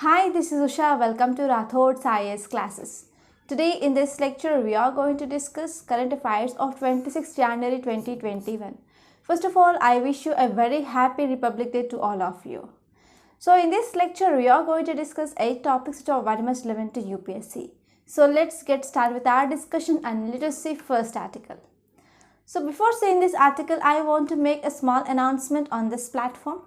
Hi, this is Usha. Welcome to Rathod's IAS classes. Today in this lecture, we are going to discuss current affairs of 26 January 2021. First of all, I wish you a very happy Republic Day to all of you. So in this lecture, we are going to discuss 8 topics which are very much relevant to UPSC. So let's get started with our discussion and let us see first article. So before seeing this article, I want to make a small announcement on this platform.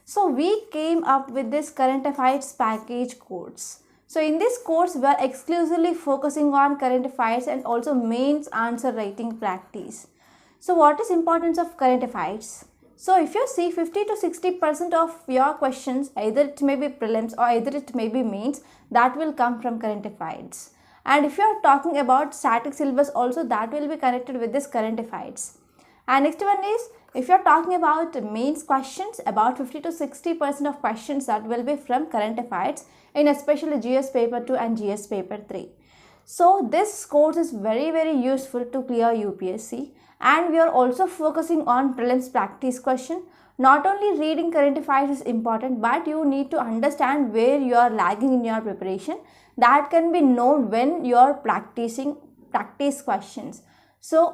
So we came up with this current affairs package course. So in this course, we are exclusively focusing on current affairs and also mains answer writing practice. So what is importance of current affairs? So if you see 50 to 60% of your questions, either it may be prelims or either it may be mains, that will come from current affairs. And if you are talking about static syllabus also, that will be connected with this current affairs. And next one is, if you are talking about mains questions, about 50 to 60% of questions that will be from current affairs in especially GS paper 2 and GS paper 3. So this course is very useful to clear UPSC, and we are also focusing on prelims practice question. Not only reading current affairs is important, but you need to understand where you are lagging in your preparation. That can be known when you are practicing practice questions. So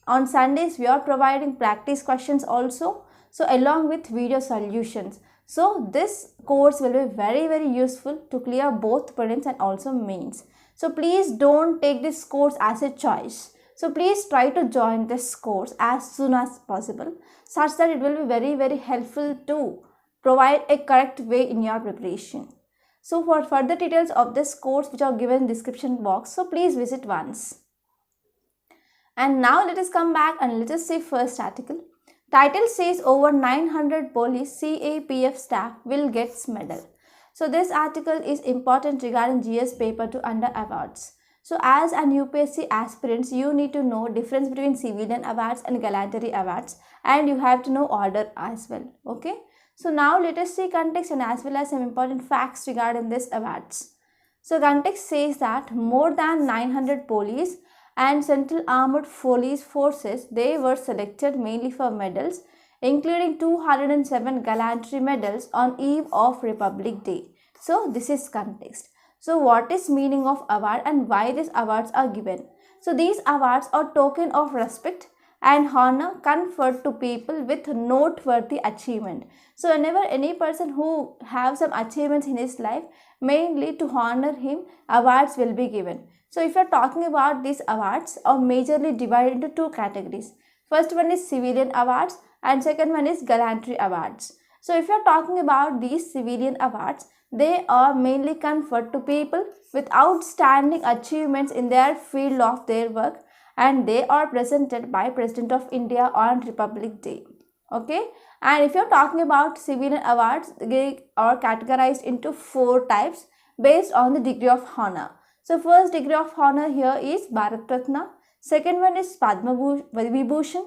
on Sundays, we are providing practice questions also, so along with video solutions. So this course will be very useful to clear both prelims and also mains. So please don't take this course as a choice. So please try to join this course as soon as possible, such that it will be very helpful to provide a correct way in your preparation. So for further details of this course, which are given in the description box, so please visit once. And now let us come back and let us see first article. Title says over 900 police CAPF staff will get medal. So this article is important regarding GS paper 2 under awards. So as an UPSC aspirants, you need to know difference between civilian awards and gallantry awards, and you have to know order as well. Okay. So now let us see context and as well as some important facts regarding this awards. So context says that more than 900 police and Central Armed Police Forces, they were selected mainly for medals, including 207 gallantry medals on eve of Republic Day. So this is context. So what is meaning of award and why these awards are given? So these awards are token of respect and honor conferred to people with noteworthy achievement. So whenever any person who have some achievements in his life, mainly to honor him, awards will be given. So if you are talking about these awards, are majorly divided into two categories. First one is civilian awards and second one is gallantry awards. So if you are talking about these civilian awards, they are mainly conferred to people with outstanding achievements in their field of their work, and they are presented by President of India on Republic Day. Okay, and if you are talking about civilian awards, they are categorized into 4 types based on the degree of honor. So first degree of honor here is Bharat Ratna, second one is Padma Vibhushan,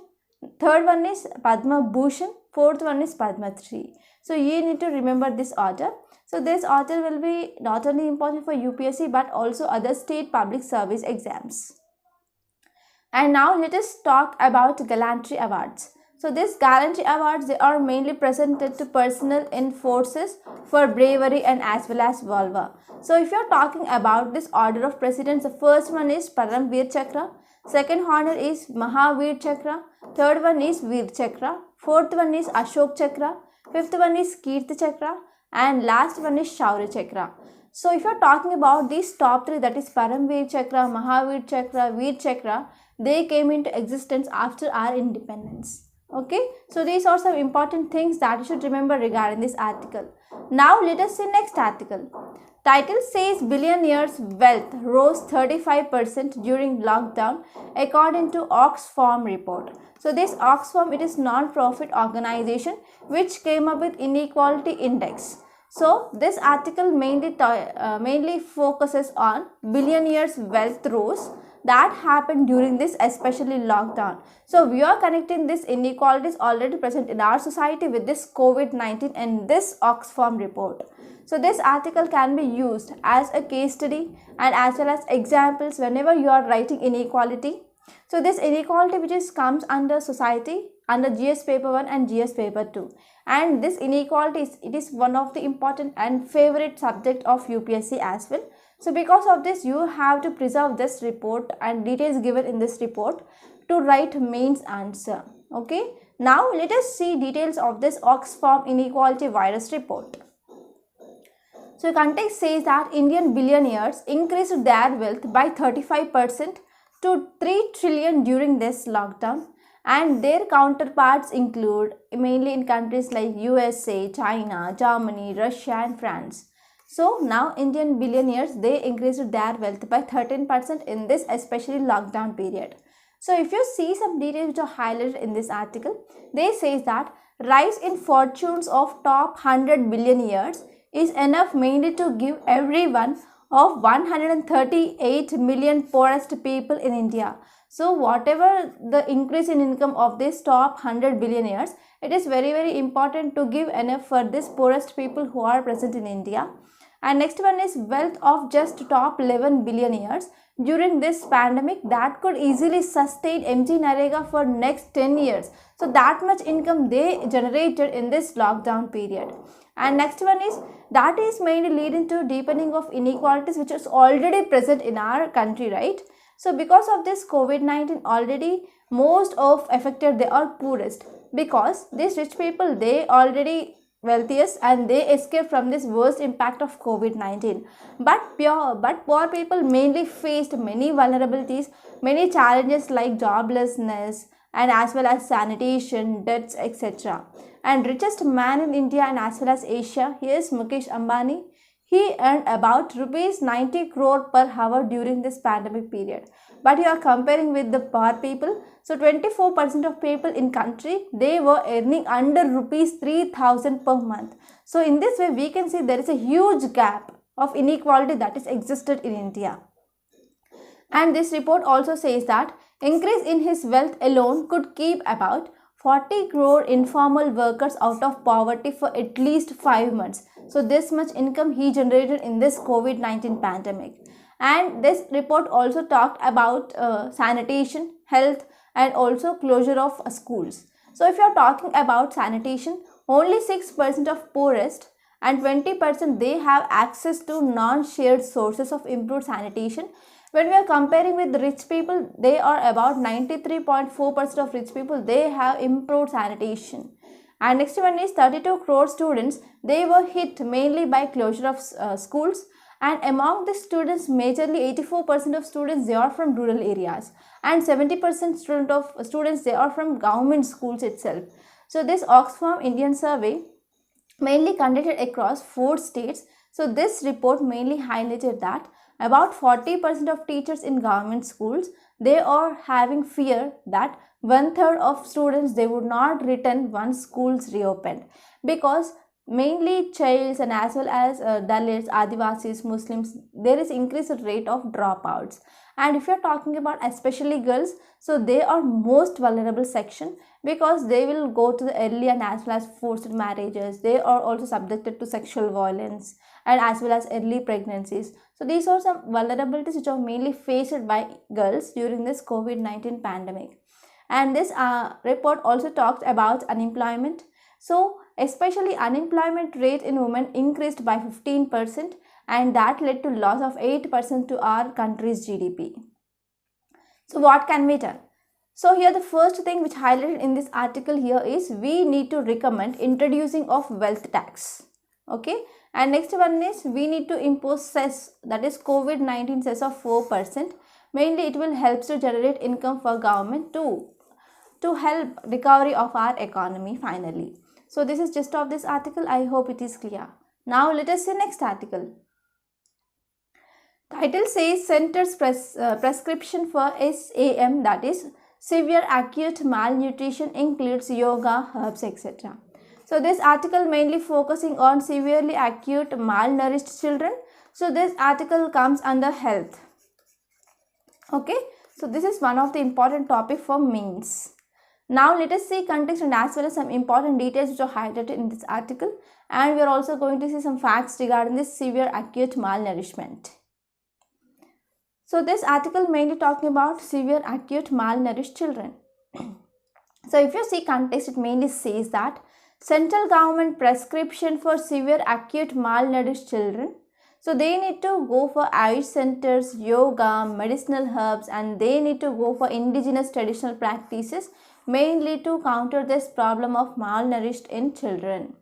third one is Padma Bhushan, fourth one is Padma Shri. So you need to remember this order. So this order will be not only important for UPSC but also other state public service exams. And now let us talk about gallantry awards. So these gallantry awards, they are mainly presented to personnel in forces for bravery and as well as valor. So if you are talking about this order of precedence, the first one is Param Veer Chakra, second honor is Mahavir Chakra, third one is Veer Chakra, fourth one is Ashok Chakra, fifth one is Kirti Chakra, and last one is Shaurya Chakra. So if you are talking about these top 3, that is Param Veer Chakra, Mahavir Chakra, Veer Chakra, they came into existence after our independence. Okay, so these are some important things that you should remember regarding this article. Now let us see next article. Title says billionaires' wealth rose 35% during lockdown according to Oxfam report. So this Oxfam, it is non-profit organization which came up with inequality index. So this article mainly focuses on billionaires' wealth rose that happened during this especially lockdown. So we are connecting this inequalities already present in our society with this COVID-19 and this Oxfam report. So this article can be used as a case study and as well as examples whenever you are writing inequality. So this inequality which comes under society under GS paper 1 and GS paper 2. And this inequality is one of the important and favorite subject of UPSC as well. So because of this, you have to preserve this report and details given in this report to write mains answer. Okay. Now let us see details of this Oxfam inequality virus report. So context says that Indian billionaires increased their wealth by 35% to 3 trillion during this lockdown, and their counterparts include mainly in countries like USA, China, Germany, Russia and France. So now Indian billionaires, they increased their wealth by 13% in this especially lockdown period. So if you see some details which are highlighted in this article, they say that rise in fortunes of top 100 billionaires is enough mainly to give everyone of 138 million poorest people in India. So whatever the increase in income of this top 100 billionaires, it is very important to give enough for this poorest people who are present in India. And next one is wealth of just top 11 billionaires during this pandemic that could easily sustain MG Narega for next 10 years. So that much income they generated in this lockdown period. And next one is that is mainly leading to deepening of inequalities which is already present in our country, right? So because of this COVID-19 already most of affected they are poorest, because these rich people they already wealthiest and they escape from this worst impact of COVID-19. But poor people mainly faced many vulnerabilities, many challenges like joblessness and as well as sanitation, debts, etc. And richest man in India and as well as Asia, he is Mukesh Ambani. He earned about rupees 90 crore per hour during this pandemic period. But you are comparing with the poor people. So 24% of people in country, they were earning under rupees 3,000 per month. So in this way, we can see there is a huge gap of inequality that is existed in India. And this report also says that increase in his wealth alone could keep about 40 crore informal workers out of poverty for at least 5 months. So this much income he generated in this COVID-19 pandemic. And this report also talked about sanitation, health and also closure of schools. So if you are talking about sanitation, only 6% of poorest and 20% they have access to non-shared sources of improved sanitation. When we are comparing with the rich people, they are about 93.4% of rich people, they have improved sanitation. And next one is 32 crore students, they were hit mainly by closure of schools. And among the students, majorly 84% of students, they are from rural areas. And 70% students, they are from government schools itself. So this Oxfam Indian survey mainly conducted across 4 states. So this report mainly highlighted that about 40% of teachers in government schools, they are having fear that 1/3 of students they would not return once schools reopened, because mainly childs and as well as Dalits, Adivasis, Muslims, there is increased rate of dropouts. And if you are talking about especially girls, so they are most vulnerable section, because they will go to the early and as well as forced marriages. They are also subjected to sexual violence and as well as early pregnancies. So these are some vulnerabilities which are mainly faced by girls during this COVID-19 pandemic. And this report also talks about unemployment. So especially unemployment rate in women increased by 15%, and that led to loss of 8% to our country's GDP. So what can be done? So here the first thing which highlighted in this article here is we need to recommend introducing of wealth tax. Okay. And next one is we need to impose cess, that is COVID-19 cess of 4%. Mainly it will help to generate income for government to help recovery of our economy finally. So this is gist of this article. I hope it is clear. Now let us see next article. Title says Center's prescription for SAM, that is severe acute malnutrition, includes yoga, herbs, etc. So this article mainly focusing on severely acute malnourished children. So this article comes under health. Okay. So this is one of the important topic for mains. Now let us see context and as well as some important details which are highlighted in this article, and we are also going to see some facts regarding this severe acute malnourishment. So this article mainly talking about severe acute malnourished children. So if you see context, it mainly says that central government prescription for severe acute malnourished children. So they need to go for Ayush centers, yoga, medicinal herbs, and they need to go for indigenous traditional practices mainly to counter this problem of malnourished in children.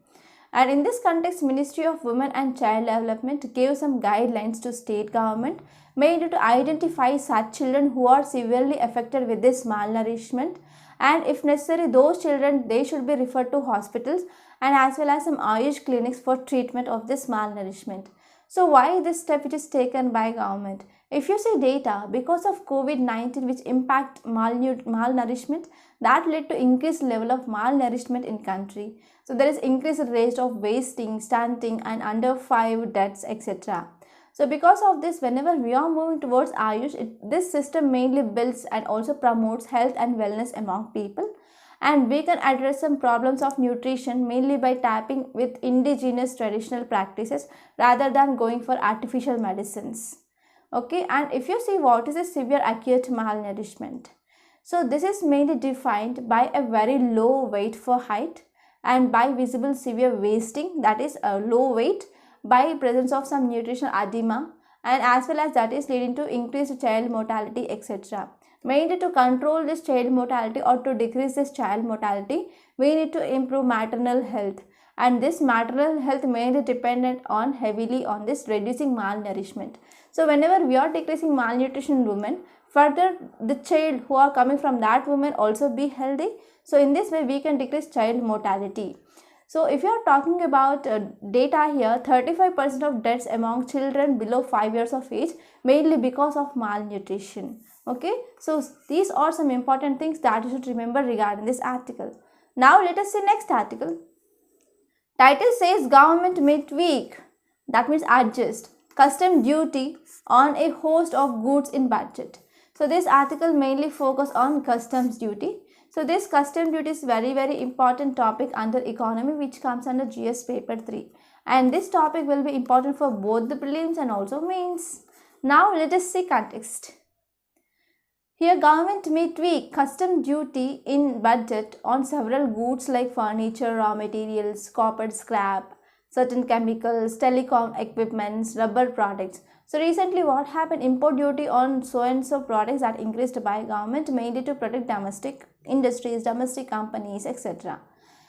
And in this context, Ministry of Women and Child Development gave some guidelines to state government made to identify such children who are severely affected with this malnourishment, and if necessary those children they should be referred to hospitals and as well as some Ayush clinics for treatment of this malnourishment. So why this step it is taken by government? If you see data, because of COVID-19 which impact malnourishment, that led to increased level of malnourishment in country. So there is increased rate of wasting, stunting and under 5 deaths, etc. So because of this, whenever we are moving towards Ayush, this system mainly builds and also promotes health and wellness among people. And we can address some problems of nutrition mainly by tapping with indigenous traditional practices rather than going for artificial medicines. Okay, and if you see what is a severe acute malnourishment. So this is mainly defined by a very low weight for height and by visible severe wasting, that is a low weight, by presence of some nutritional edema, and as well as that is leading to increased child mortality, etc. Mainly to control this child mortality or to decrease this child mortality, we need to improve maternal health, and this maternal health mainly dependent on heavily on this reducing malnourishment. So whenever we are decreasing malnutrition in women, further the child who are coming from that woman also be healthy. So in this way we can decrease child mortality. So if you are talking about data here, 35% of deaths among children below 5 years of age mainly because of malnutrition. Okay, so these are some important things that you should remember regarding this article. Now let us see next article. Title says government may tweak, that means adjust, custom duty on a host of goods in budget. So this article mainly focus on customs duty. So this custom duty is very important topic under economy which comes under GS paper 3. And this topic will be important for both the prelims and also mains. Now let us see context. Here government may tweak custom duty in budget on several goods like furniture, raw materials, copper scrap, certain chemicals, telecom equipments, rubber products. So recently what happened, import duty on so and so products that increased by government mainly to protect domestic industries, domestic companies, etc.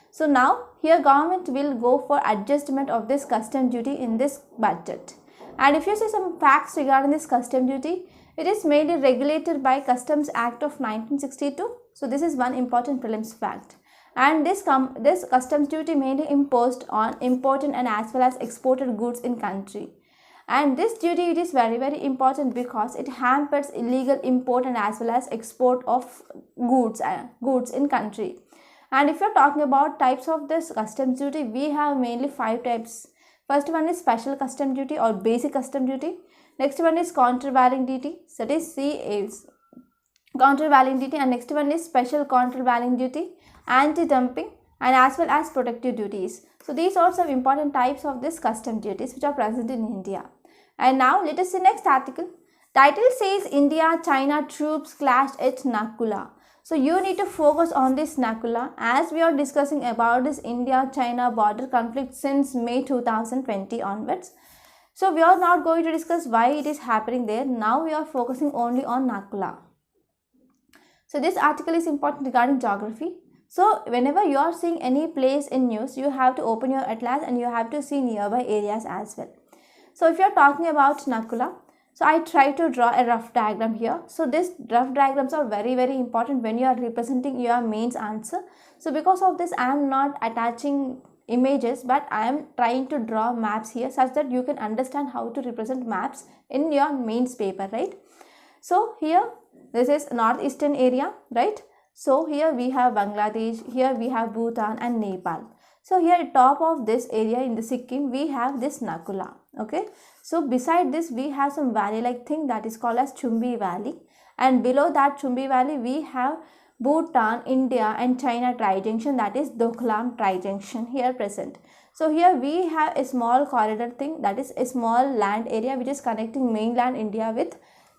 So now here government will go for adjustment of this custom duty in this budget. And if you see some facts regarding this custom duty, it is mainly regulated by Customs Act of 1962. So this is one important prelims fact. And this customs duty mainly imposed on imported and as well as exported goods in country. And this duty it is very important because it hampers illegal import and as well as export of goods in country. And if you're talking about types of this customs duty, we have mainly 5 types. First one is special custom duty or basic custom duty. Next one is countervailing duty, that is countervailing duty, and next one is special countervailing duty, anti-dumping and as well as protective duties. So these are some important types of this custom duties which are present in India. And now let us see next article. Title says India-China troops clashed at Nakula. So you need to focus on this Nakula as we are discussing about this India-China border conflict since May 2020 onwards. So we are not going to discuss why it is happening there. Now we are focusing only on Nakula. So this article is important regarding geography. So whenever you are seeing any place in news, you have to open your atlas and you have to see nearby areas as well. So if you are talking about Nakula, so I try to draw a rough diagram here. So these rough diagrams are very important when you are representing your mains answer. So because of this, I am not attaching images, but I am trying to draw maps here such that you can understand how to represent maps in your mains paper, right? So here this is northeastern area, right? So here we have Bangladesh, here we have Bhutan and Nepal. So here at top of this area in the Sikkim, we have this Nakula, okay? So beside this, we have some valley-like thing that is called as Chumbi Valley. And below that Chumbi Valley, we have Bhutan, India and China tri-junction, that is Doklam tri-junction here present. So here we have a small corridor thing, that is a small land area which is connecting mainland India with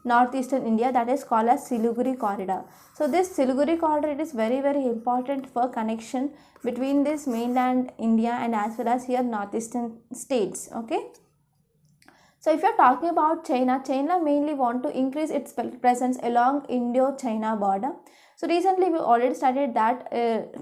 northeastern India, that is called as Siliguri corridor. So this Siliguri corridor, it is very important for connection between this mainland India and as well as here northeastern states. Okay. So if you're talking about China, China mainly want to increase its presence along Indo-China border. So recently we already studied that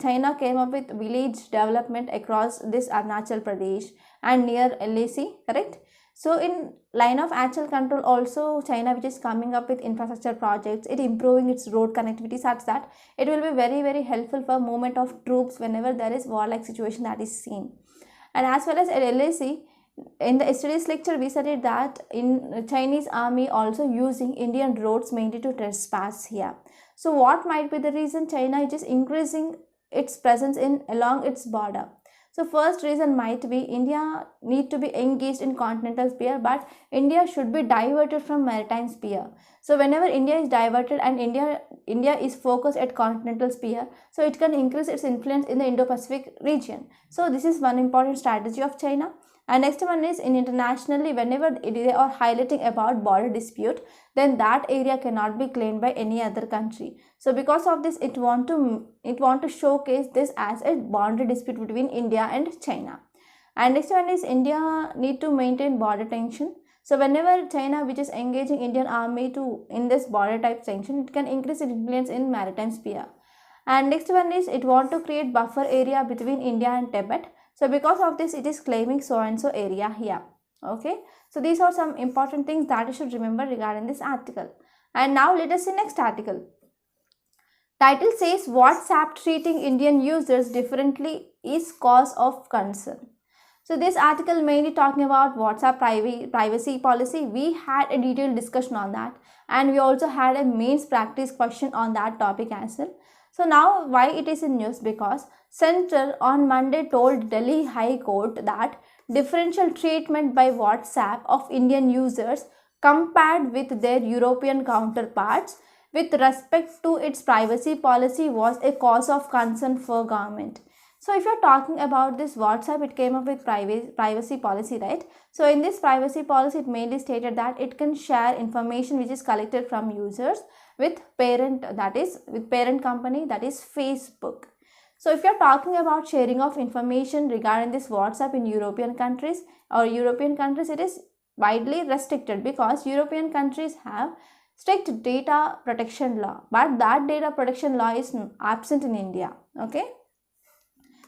China came up with village development across this Arunachal Pradesh and near LAC, correct? So in line of actual control also, China which is coming up with infrastructure projects, it improving its road connectivity such that it will be very helpful for movement of troops whenever there is war-like situation that is seen. And as well as at LAC, in the yesterday's lecture we studied that in Chinese army also using Indian roads mainly to trespass here. So what might be the reason China is just increasing its presence in along its border? So first reason might be India need to be engaged in continental sphere, but India should be diverted from maritime sphere. So whenever India is diverted and India is focused at continental sphere, so it can increase its influence in the Indo-Pacific region. So this is one important strategy of China. And next one is in internationally, whenever they are highlighting about border dispute, then that area cannot be claimed by any other country. So because of this, it want to showcase this as a boundary dispute between India and China. And next one is India need to maintain border tension. So whenever China which is engaging Indian army in this border type tension, it can increase its influence in maritime sphere. And next one is it want to create buffer area between India and Tibet. So because of this, it is claiming so and so area here. Okay. So these are some important things that you should remember regarding this article. And now let us see next article. Title says WhatsApp treating Indian users differently is cause of concern. So this article mainly talking about WhatsApp privacy policy. We had a detailed discussion on that, and we also had a mains practice question on that topic as well. So now why it is in news? Because Center on Monday told Delhi High Court that differential treatment by WhatsApp of Indian users compared with their European counterparts with respect to its privacy policy was a cause of concern for government. So if you're talking about this WhatsApp, it came up with privacy policy, right? So in this privacy policy, it mainly stated that it can share information which is collected from users with parent company, that is Facebook. So if you're talking about sharing of information regarding this WhatsApp in European countries, it is widely restricted because European countries have strict data protection law, but that data protection law is absent in India. Okay.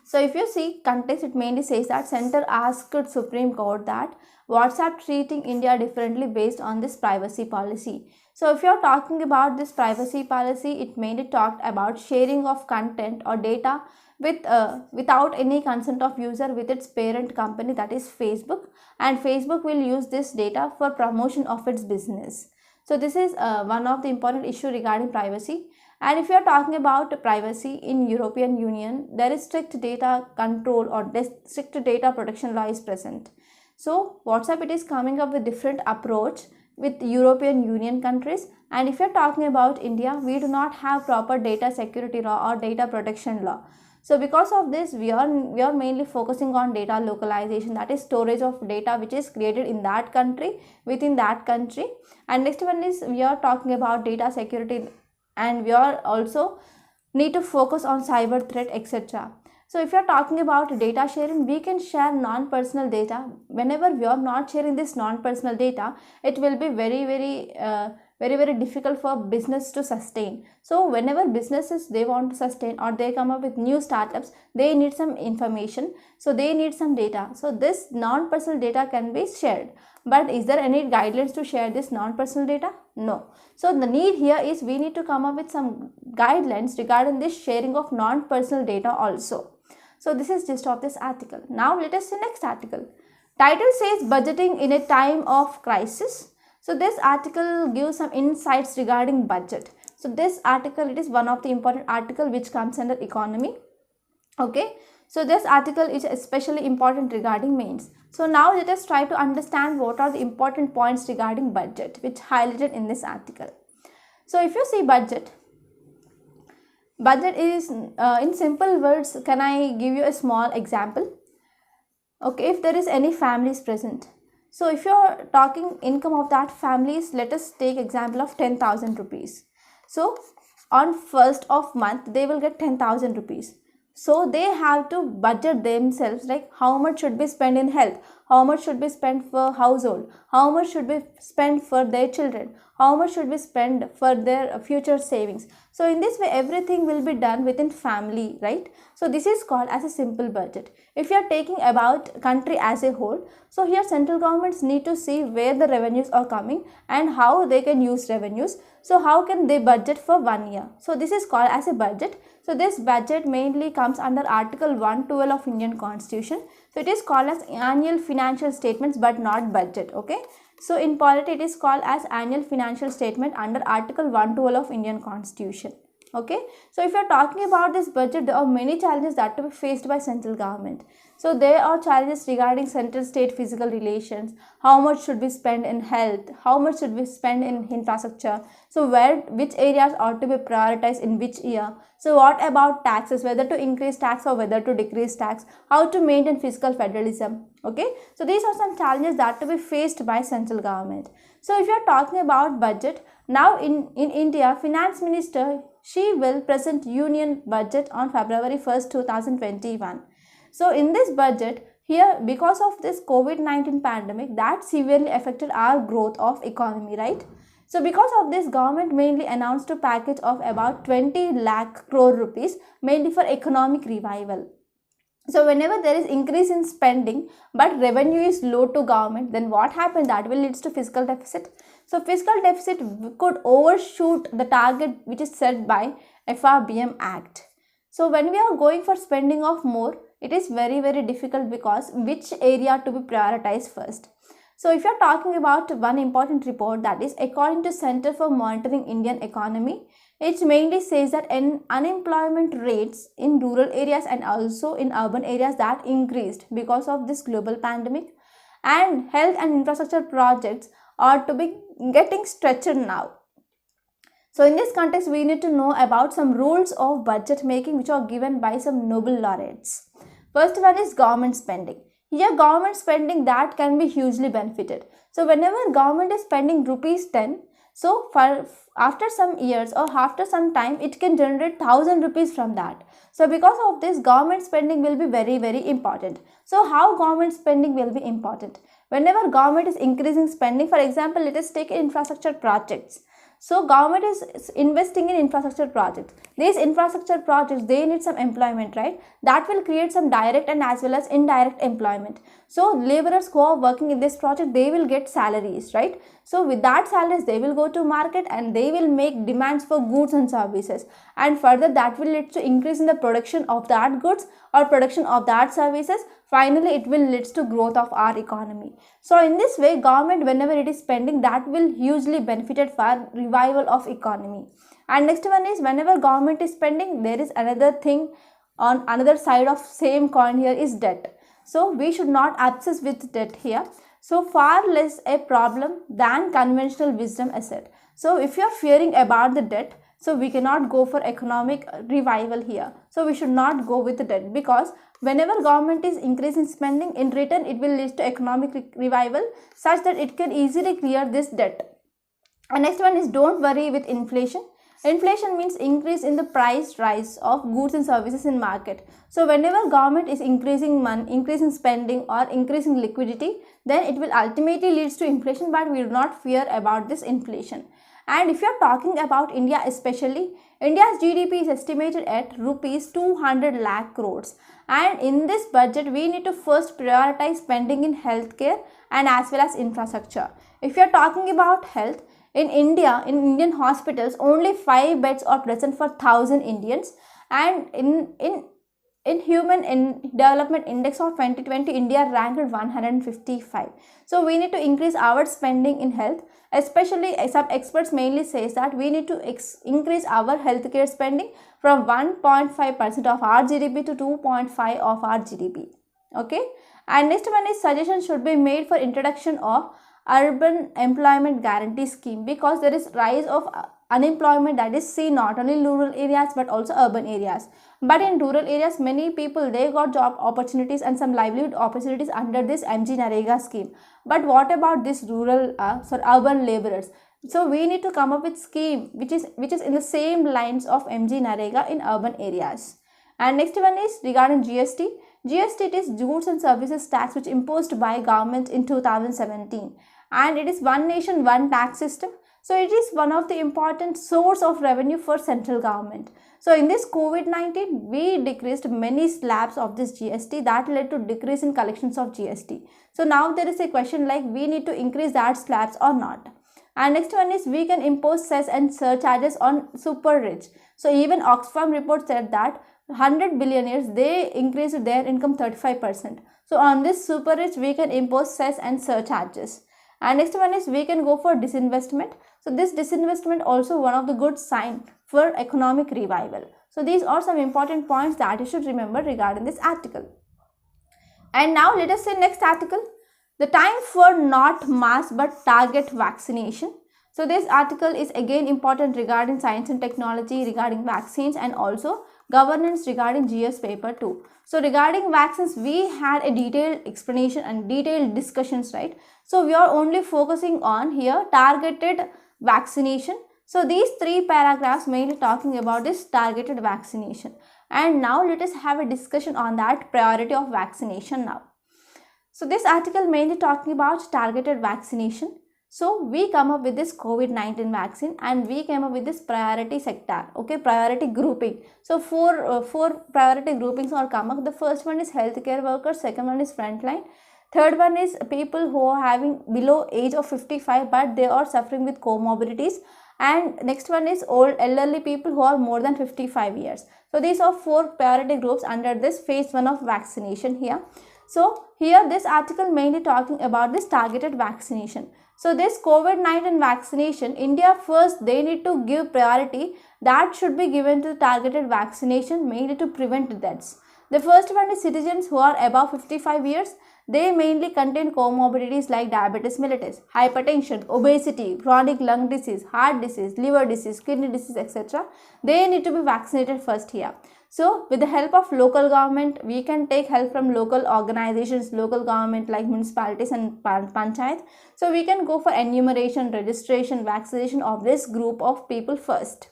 So if you see context, it mainly says that Center asked Supreme Court that WhatsApp treating India differently based on this privacy policy. So if you're talking about this privacy policy, it mainly talked about sharing of content or data without any consent of user with its parent company, that is Facebook, and Facebook will use this data for promotion of its business. So this is one of the important issue regarding privacy. And if you are talking about privacy in European Union, there is strict data control or strict data protection law is present. So WhatsApp, it is coming up with different approach with European Union countries. And if you are talking about India, we do not have proper data security law or data protection law. So because of this, we are mainly focusing on data localization, that is storage of data which is created in that country within that country. And next one is we are talking about data security, and we are also need to focus on cyber threat, etc. So if you are talking about data sharing, we can share non-personal data. Whenever we are not sharing this non-personal data, it will be very difficult for business to sustain. So whenever businesses they want to sustain or they come up with new startups, they need some information, so they need some data. So this non-personal data can be shared, but is there any guidelines to share this non-personal data? No. So the need here is we need to come up with some guidelines regarding this sharing of non-personal data also. So this is gist of this article. Now let us see next article. Title says budgeting in a time of crisis. So this article gives some insights regarding budget. So this article, it is one of the important article which comes under economy. Okay. So this article is especially important regarding mains. So now let us try to understand what are the important points regarding budget which highlighted in this article. So if you see budget is in simple words, can I give you a small example? Okay, if there is any families present, So if you're talking income of that families, let us take example of 10,000 rupees. So on first of month they will get 10,000 rupees. So they have to budget themselves, like how much should be spent in health, how much should be spent for household, how much should be spent for their children, how much should be spent for their future savings. So in this way everything will be done within family, right? So this is called as a simple budget. If you are taking about country as a whole, so here central governments need to see where the revenues are coming and how they can use revenues. So how can they budget for 1 year? So this is called as a budget. So this budget mainly comes under Article 112 of Indian Constitution. So it is called as annual financial statements but not budget. Okay. So in polity it is called as annual financial statement under Article 112 of Indian Constitution. Okay. So if you are talking about this budget, there are many challenges that to be faced by central government. So there are challenges regarding central state physical relations, how much should be spent in health, how much should be spent in infrastructure, so which areas ought to be prioritized in which year. So what about taxes, whether to increase tax or whether to decrease tax, how to maintain fiscal federalism. Okay, so these are some challenges that to be faced by central government. So if you are talking about budget, now in India, finance minister, she will present union budget on February 1st, 2021. So in this budget, here because of this COVID-19 pandemic that severely affected our growth of economy, right? So because of this, government mainly announced a package of about 20 lakh crore rupees mainly for economic revival. So whenever there is increase in spending but revenue is low to government, then what happens? That will lead to fiscal deficit. So fiscal deficit could overshoot the target which is set by FRBM Act. So when we are going for spending of more, it is very difficult because which area to be prioritized first. So if you are talking about one important report, that is according to Center for Monitoring Indian Economy, it mainly says that unemployment rates in rural areas and also in urban areas that increased because of this global pandemic, and health and infrastructure projects are to be getting stretched now. So in this context, we need to know about some rules of budget making which are given by some Nobel laureates. First one is government spending. Here government spending that can be hugely benefited. So whenever government is spending rupees 10, so after some years or after some time, it can generate 1000 rupees from that. So because of this, government spending will be very important. So how government spending will be important? Whenever government is increasing spending, for example, let us take infrastructure projects. So government is investing in infrastructure projects. These infrastructure projects, they need some employment, right? That will create some direct and as well as indirect employment. So laborers who are working in this project, they will get salaries, right? So with that salaries, they will go to market and they will make demands for goods and services. And further, that will lead to increase in the production of that goods or production of that services. Finally, it will lead to growth of our economy. So in this way, government, whenever it is spending, that will hugely benefited for revival of economy. And next one is whenever government is spending, there is another thing on another side of same coin here is debt. So we should not obsess with debt here. So far less a problem than conventional wisdom asset. So if you are fearing about the debt, so we cannot go for economic revival here. So we should not go with the debt, because whenever government is increasing spending, in return it will lead to economic revival such that it can easily clear this debt. And next one is don't worry with inflation. Inflation means increase in the price rise of goods and services in market. So whenever government is increasing money, increasing spending or increasing liquidity, then it will ultimately leads to inflation, but we do not fear about this inflation. And if you are talking about India especially, India's GDP is estimated at rupees 200 lakh crores. And in this budget, we need to first prioritize spending in healthcare and as well as infrastructure. If you are talking about health, in India, in Indian hospitals, only 5 beds are present for 1000 Indians. And in Human Development Index of 2020, India ranked 155. So we need to increase our spending in health. Especially some experts mainly says that we need to increase our healthcare spending from 1.5% of our GDP to 2.5% of our GDP. Okay. And next one is suggestion should be made for introduction of urban employment guarantee scheme, because there is rise of unemployment that is seen not only in rural areas but also urban areas. But in rural areas, many people, they got job opportunities and some livelihood opportunities under this MG Narega scheme. But what about this urban laborers? So we need to come up with scheme which is in the same lines of MG Narega in urban areas. And next one is regarding GST. GST, it is goods and services tax which imposed by government in 2017, and it is one nation one tax system. So it is one of the important source of revenue for central government. So in this COVID-19, we decreased many slabs of this GST that led to decrease in collections of GST. So now there is a question like we need to increase that slabs or not. And next one is we can impose cess and surcharges on super rich. So even Oxfam report said that 100 billionaires, they increased their income 35%. So on this super rich, we can impose cess and surcharges. And next one is we can go for disinvestment. So this disinvestment also one of the good sign for economic revival. So these are some important points that you should remember regarding this article. And now let us say next article, the time for not mass but target vaccination. So this article is again important regarding science and technology, regarding vaccines, and also governance regarding GS paper 2. So regarding vaccines, we had a detailed explanation and detailed discussions, right? So we are only focusing on here targeted vaccination. So these three paragraphs mainly talking about this targeted vaccination. And now let us have a discussion on that priority of vaccination now. So this article mainly talking about targeted vaccination. So we come up with this COVID-19 vaccine and we came up with this priority sector, okay, priority grouping. So four priority groupings are come up. The first one is healthcare workers, second one is frontline, third one is people who are having below age of 55 but they are suffering with comorbidities, and next one is old elderly people who are more than 55 years. So these are four priority groups under this phase 1 of vaccination here. So here this article mainly talking about this targeted vaccination. So this COVID-19 vaccination, India first, they need to give priority that should be given to targeted vaccination mainly to prevent deaths. The first one is citizens who are above 55 years. They mainly contain comorbidities like diabetes mellitus, hypertension, obesity, chronic lung disease, heart disease, liver disease, kidney disease, etc. They need to be vaccinated first here. So with the help of local government, we can take help from local organizations, local government like municipalities and panchayat. So we can go for enumeration, registration, vaccination of this group of people first.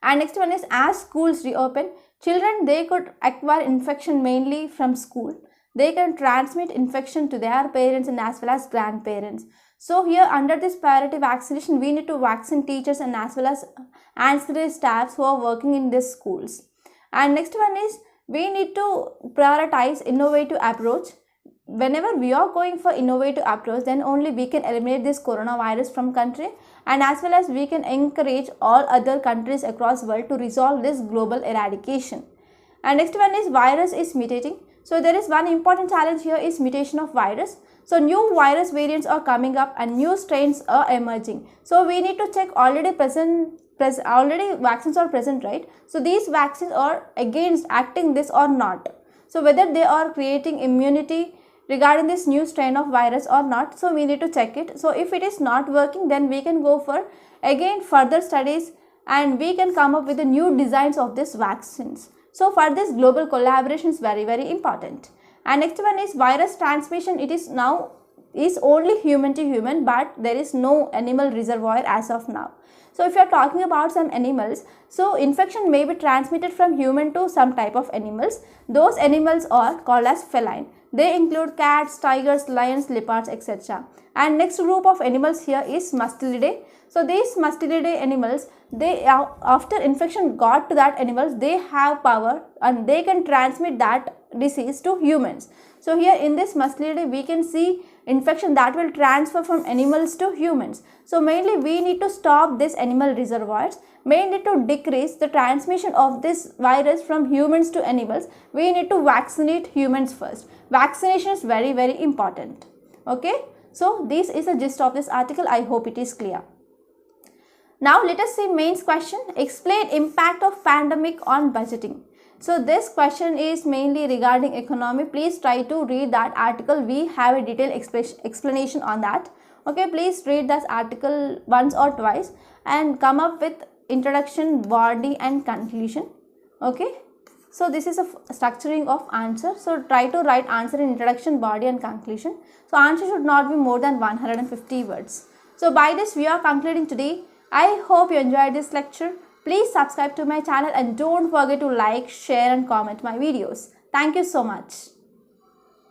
And next one is as schools reopen, children, they could acquire infection mainly from school. They can transmit infection to their parents and as well as grandparents. So here under this priority vaccination, we need to vaccine teachers and as well as ancillary staffs who are working in these schools. And next one is we need to prioritize innovative approach. Whenever we are going for innovative approach, then only we can eliminate this coronavirus from country, and as well as we can encourage all other countries across the world to resolve this global eradication. And next one is virus is mutating. So there is one important challenge here is mutation of virus. So new virus variants are coming up and new strains are emerging. So we need to check already vaccines are present, right? So these vaccines are against acting this or not. So whether they are creating immunity regarding this new strain of virus or not. So we need to check it. So if it is not working, then we can go for again further studies and we can come up with the new designs of these vaccines. So for this global collaboration is very, very important. And next one is virus transmission. It is now is only human to human, but there is no animal reservoir as of now. So if you are talking about some animals, so infection may be transmitted from human to some type of animals. Those animals are called as feline. They include cats, tigers, lions, leopards, etc. And next group of animals here is Mustelidae. So these Mustelidae animals, they after infection got to that animals, they have power and they can transmit that disease to humans. So here in this Mustelidae, we can see infection that will transfer from animals to humans. So mainly we need to stop this animal reservoirs, mainly to decrease the transmission of this virus from humans to animals. We need to vaccinate humans first. Vaccination is very, very important. Okay, so this is the gist of this article. I hope it is clear. Now let us see mains question. Explain impact of pandemic on budgeting. So this question is mainly regarding economy. Please try to read that article. We have a detailed explanation on that. Okay, please read this article once or twice and come up with introduction, body and conclusion. Okay, so this is a structuring of answer. So try to write answer in introduction, body and conclusion. So answer should not be more than 150 words. So by this we are concluding today. I hope you enjoyed this lecture. Please subscribe to my channel and don't forget to like, share and comment my videos. Thank you so much.